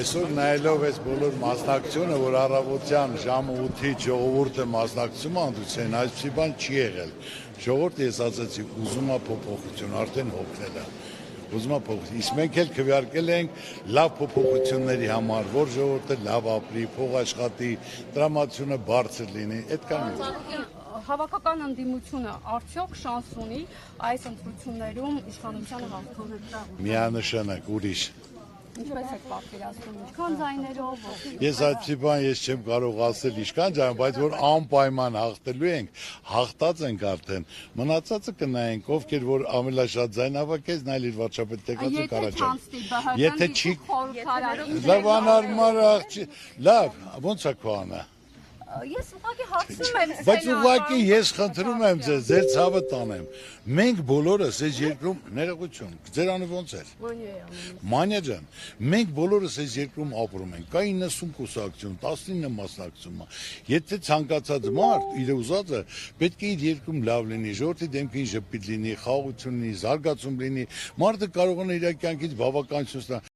Այսօր նայելով այս բոլոր մասնակցությունը, որ առավոտյան ժամը 8-ից ժողովուրդը մասնակցում է ընդդուցեն, այսպիսի բան չի եղել։ Ժողովուրդը ես ասացի, ուզում է փոփոխություն, արդեն հոգնել է։ Ուզում է փոփոխություն։ Իսկ մենք էլ քվեարկել ենք լավ փոփոխությունների համար, որ ժողովուրդը լավ ապրի, փող աշխատի, տրամադրությունը բարձր լինի, այդքան է։ Հավաքական ընդդիմությունը արդյոք շանս ունի այս ընտրություններում իշխանությանը հաղթահարել։ Միանշանակ, ուրիշ։ Ինչպես եք պատկերացնում, ինչքան ձայներով։ Ես այդպիսի բան ես չեմ կարող ասել ինչքան ձայն, բայց որ անպայման հաղթելու ենք, հաղթած ենք արդեն։ Մնացածը կնայենք, ովքեր որ ամենաշատ ձայն հավաքեց, նայել իր վարչապետեկացու կարաճակ։ Եթե չի, լավ անարմար աղջի, լավ, ոնց է քո անա։ Ես ուղղակի հարցնում եմ։ Բայց ուղղակի ես խնդրում եմ ձեզ, ձեր ցավը տանեմ։ Մենք բոլորս այս երկրում ներողություն, ձեր անը ոնց էր։ Մանյա ջան, մենք բոլորս այս երկրում ապրում ենք։ Կա 90 կուսակցություն, 19 մասնակցում է։ Եթե ցանկացած մարդ իր ուզածը պետք է իր երկրում լավ լինի, ժողովրդի դեմքին ժպիտ լինի, խաղաղություն լինի, զարգացում լինի, մարդը կարող է իր կյանքից բավականություն ստանալ։